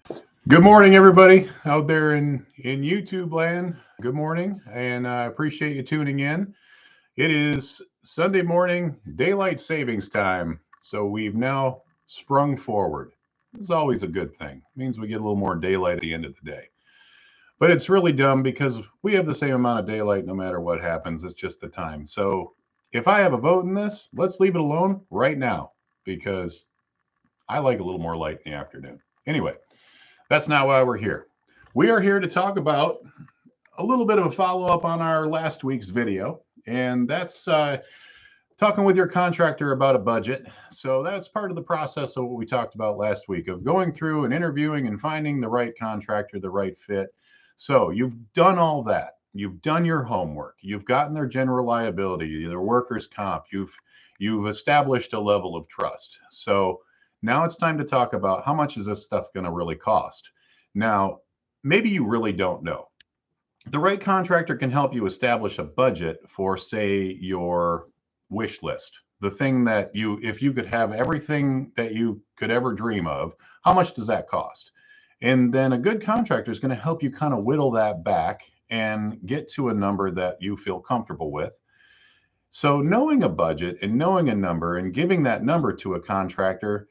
Good morning, everybody out there in YouTube land. Good morning, and I appreciate you tuning in. It is Sunday morning, daylight savings time, so we've now sprung forward. It's always a good thing. It means we get a little more daylight at the end of the day. But it's really dumb because we have the same amount of daylight no matter what happens. It's just the time. So if I have a vote in this, let's leave it alone right now because I like a little more light in the afternoon. Anyway, that's not why we're here. We are here to talk about a little bit of a follow up on our last week's video, and that's talking with your contractor about a budget. So that's part of the process of what we talked about last week of going through and interviewing and finding the right contractor, the right fit. So you've done all that. You've done your homework. You've gotten their general liability, their workers' comp. You've established a level of trust. So now it's time to talk about how much is this stuff going to really cost. Now, maybe you really don't know. The right contractor can help you establish a budget for, say, your wish list. The thing that if you could have everything that you could ever dream of, how much does that cost? And then a good contractor is going to help you kind of whittle that back and get to a number that you feel comfortable with. So knowing a budget and knowing a number and giving that number to a contractor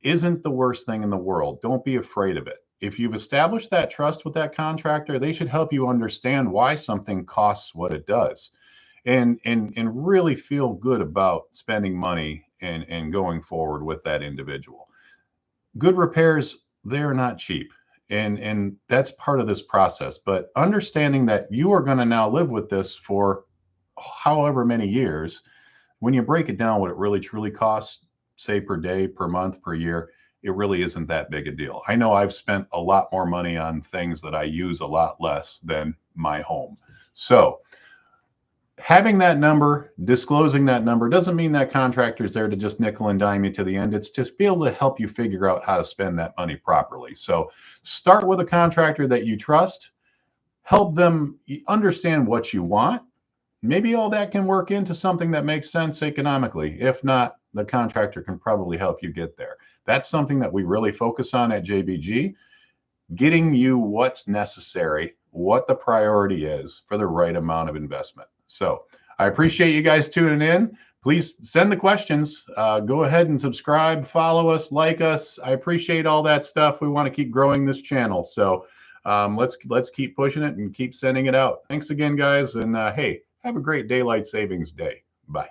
isn't the worst thing in the world. Don't be afraid of it. If you've established that trust with that contractor, they should help you understand why something costs what it does and really feel good about spending money and going forward with that individual. Good repairs, they're not cheap. And that's part of this process. But understanding that you are going to now live with this for however many years, when you break it down, what it really truly costs, say per day, per month, per year, it really isn't that big a deal. I know I've spent a lot more money on things that I use a lot less than my home. So having that number, disclosing that number doesn't mean that contractor is there to just nickel and dime you to the end. It's just be able to help you figure out how to spend that money properly. So start with a contractor that you trust, help them understand what you want. Maybe all that can work into something that makes sense economically. If not, the contractor can probably help you get there. That's something that we really focus on at JBG, getting you what's necessary, what the priority is for the right amount of investment. So I appreciate you guys tuning in. Please send the questions. Go ahead and subscribe, follow us, like us. I appreciate all that stuff. We want to keep growing this channel. So let's keep pushing it and keep sending it out. Thanks again, guys. And hey, have a great daylight savings day. Bye.